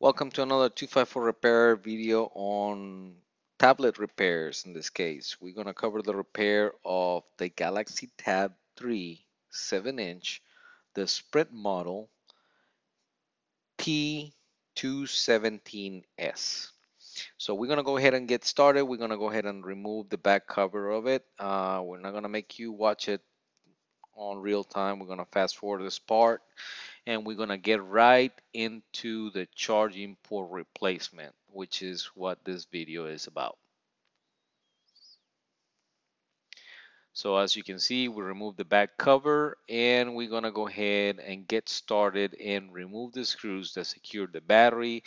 Welcome to another 254 repair video on tablet repairs. In this case, we're going to cover the repair of the Galaxy Tab 3 7-inch, the Sprint model T217S. So we're going to go ahead and get started. We're going to go ahead and remove the back cover of it. We're not going to make you watch it on real time. We're going to fast forward this part, and we're going to get right into the charging port replacement, which is what this video is about. So as you can see, we removed the back cover, and we're going to go ahead and get started and remove the screws that secure the battery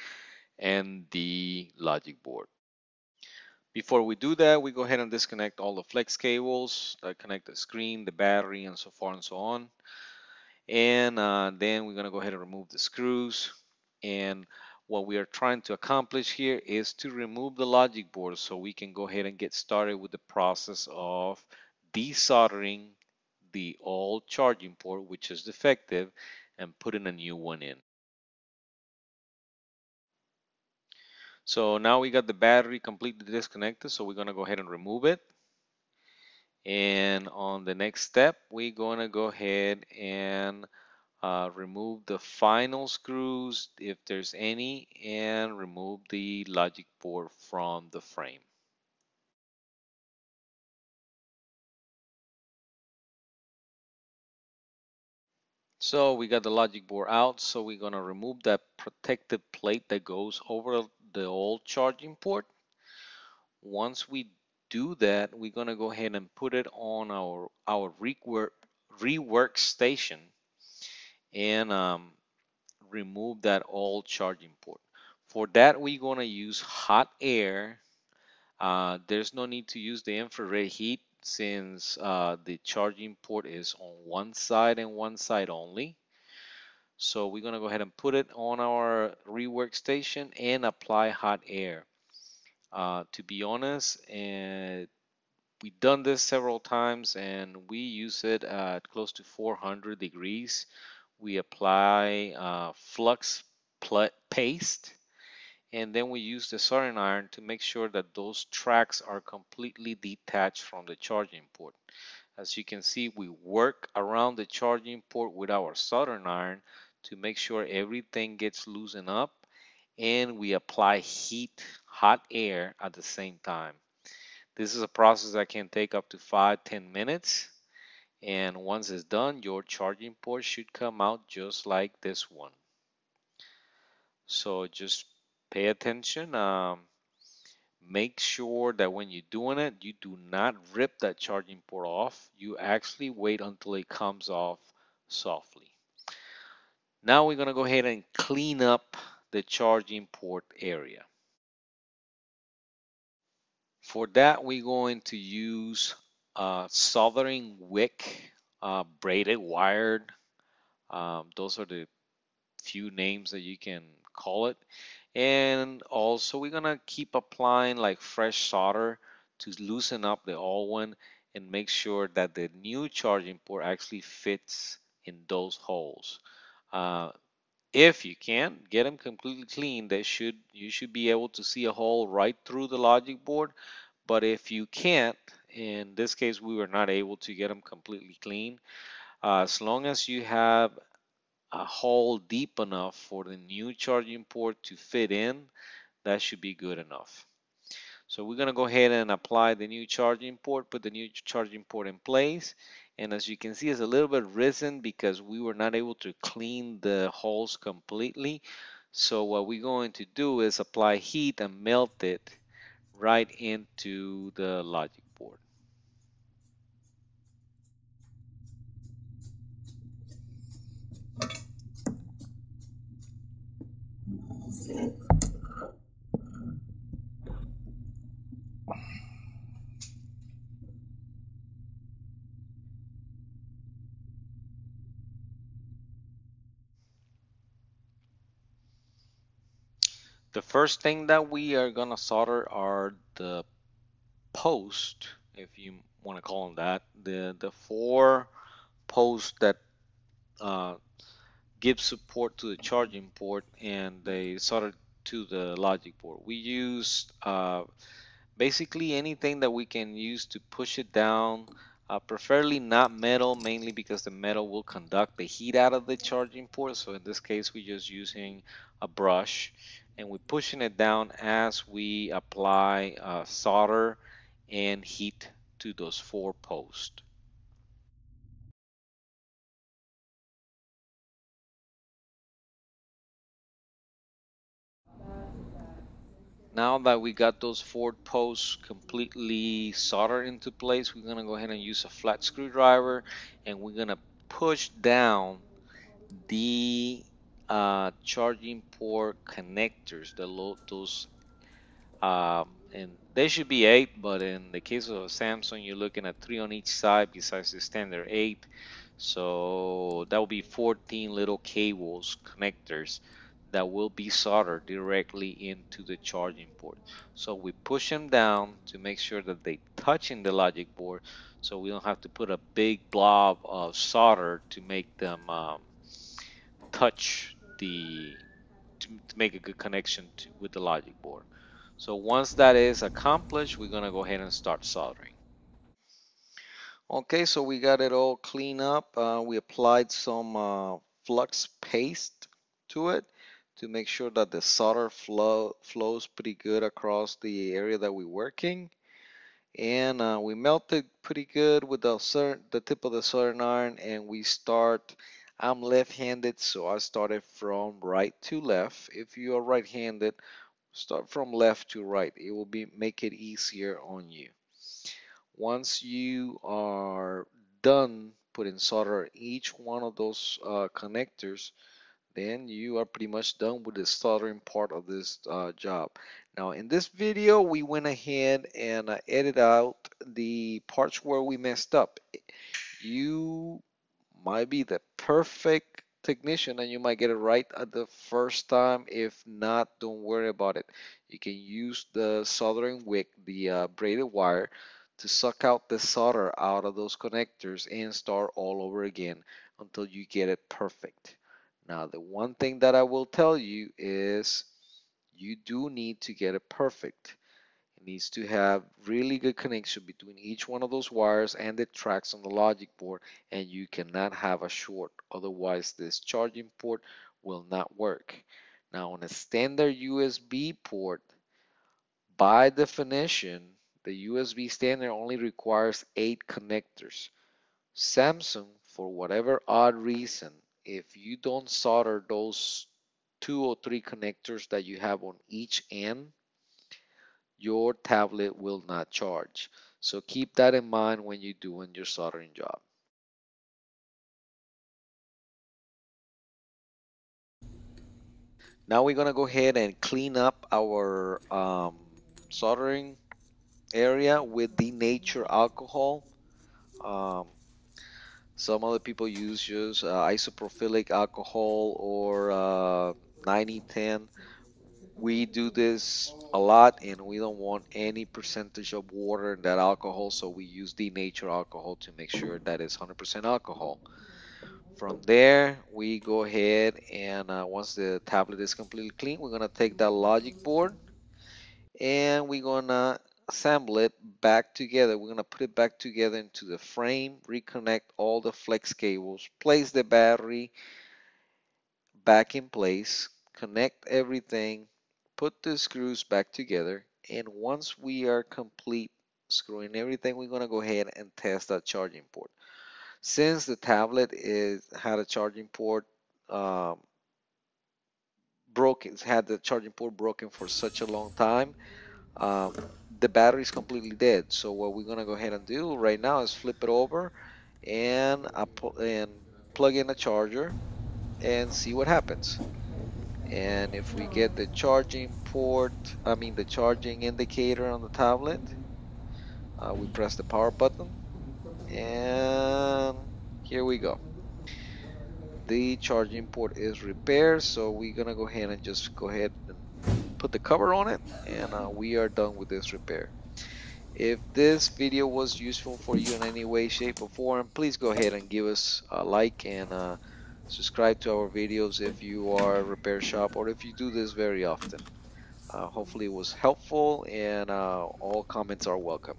and the logic board. Before we do that, we go ahead and disconnect all the flex cables that connect the screen, the battery, and so far and so on. And then we're going to go ahead and remove the screws. And what we are trying to accomplish here is to remove the logic board so we can go ahead and get started with the process of desoldering the old charging port, which is defective, and putting a new one in. So now we got the battery completely disconnected, so we're going to go ahead and remove it. And on the next step, we're going to go ahead and remove the final screws if there's any, and remove the logic board from the frame. So we got the logic board out, so we're going to remove that protective plate that goes over the old charging port. Once we do that, we're going to go ahead and put it on our rework station and remove that old charging port. For that, we're going to use hot air. There's no need to use the infrared heat since the charging port is on one side and one side only. So we're going to go ahead and put it on our rework station and apply hot air. To be honest, and we've done this several times and we use it at close to 400 degrees. We apply flux paste, and then we use the soldering iron to make sure that those tracks are completely detached from the charging port. As you can see, we work around the charging port with our soldering iron to make sure everything gets loosened up, and we apply hot air at the same time. This is a process that can take up to 5-10 minutes, and once it's done, your charging port should come out just like this one. So just pay attention. Make sure that when you're doing it, you do not rip that charging port off. You actually wait until it comes off softly. Now we're going to go ahead and clean up the charging port area. For that, we're going to use soldering wick, braided wired. Those are the few names that you can call it. And also we're gonna keep applying like fresh solder to loosen up the old one and make sure that the new charging port actually fits in those holes. Uh, if you can get them completely clean, you should be able to see a hole right through the logic board. But if you can't, in this case we were not able to get them completely clean, as long as you have a hole deep enough for the new charging port to fit in, that should be good enough. So we're going to go ahead and apply the new charging port, put the new charging port in place. And as you can see, it's a little bit risen because we were not able to clean the holes completely. So what we're going to do is apply heat and melt it right into the logic board. The first thing that we are going to solder are the post, if you want to call them that, the four posts that uh, give support to the charging port, and they soldered to the logic board. We use basically anything that we can use to push it down, preferably not metal, mainly because the metal will conduct the heat out of the charging port. So in this case, we're just using a brush and we're pushing it down as we apply solder and heat to those 4 posts. Now that we got those 4 posts completely soldered into place, we're going to go ahead and use a flat screwdriver and we're going to push down the charging port connectors, those and there should be 8, but in the case of Samsung, you're looking at 3 on each side besides the standard 8. So that will be 14 little cables, connectors that will be soldered directly into the charging port. So we push them down to make sure that they touch in the logic board, so we don't have to put a big blob of solder to make them touch to make a good connection with the logic board. So once that is accomplished, we're gonna go ahead and start soldering. Okay, so we got it all cleaned up. We applied some flux paste to it to make sure that the solder flows pretty good across the area that we're working. And we melted pretty good with the tip of the soldering iron, and we start. I'm left-handed, so I started from right to left. If you are right-handed, start from left to right. It will make it easier on you. Once you are done putting solder each one of those connectors, then you are pretty much done with the soldering part of this job. Now in this video, we went ahead and edited out the parts where we messed up. You might be the perfect technician and you might get it right at the first time. If not, don't worry about it. You can use the soldering wick, the braided wire, to suck out the solder out of those connectors and start all over again until you get it perfect. Now, the one thing that I will tell you is you do need to get it perfect. It needs to have really good connection between each one of those wires and the tracks on the logic board, and you cannot have a short. Otherwise, this charging port will not work. Now, on a standard USB port, by definition, the USB standard only requires 8 connectors. Samsung, for whatever odd reason, if you don't solder those 2 or 3 connectors that you have on each end, your tablet will not charge. So keep that in mind when you're doing your soldering job. Now we're gonna go ahead and clean up our soldering area with denatured alcohol. Um, some other people use just isopropylic alcohol or 9010. We do this a lot and we don't want any percentage of water in that alcohol, so we use denatured alcohol to make sure that it's 100% alcohol. From there, we go ahead and once the tablet is completely clean, we're gonna take that logic board and we're gonna assemble it back together. We're gonna put it back together into the frame, reconnect all the flex cables, place the battery back in place, connect everything, put the screws back together, and once we are complete screwing everything, we're gonna go ahead and test that charging port. Since the tablet had a charging port um, broken, it's had the charging port broken for such a long time, um, the battery is completely dead. So what we're gonna go ahead and do right now is flip it over and plug in a charger and see what happens. And if we get the charging port, I mean the charging indicator on the tablet, we press the power button and here we go. The charging port is repaired, so we're gonna go ahead and just go ahead and put the cover on it, and we are done with this repair. If this video was useful for you in any way, shape, or form, please go ahead and give us a like and Subscribe to our videos if you are a repair shop or if you do this very often. Hopefully, it was helpful, and all comments are welcome.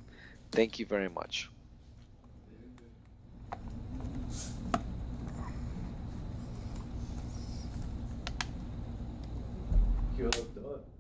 Thank you very much. Yo, doctor.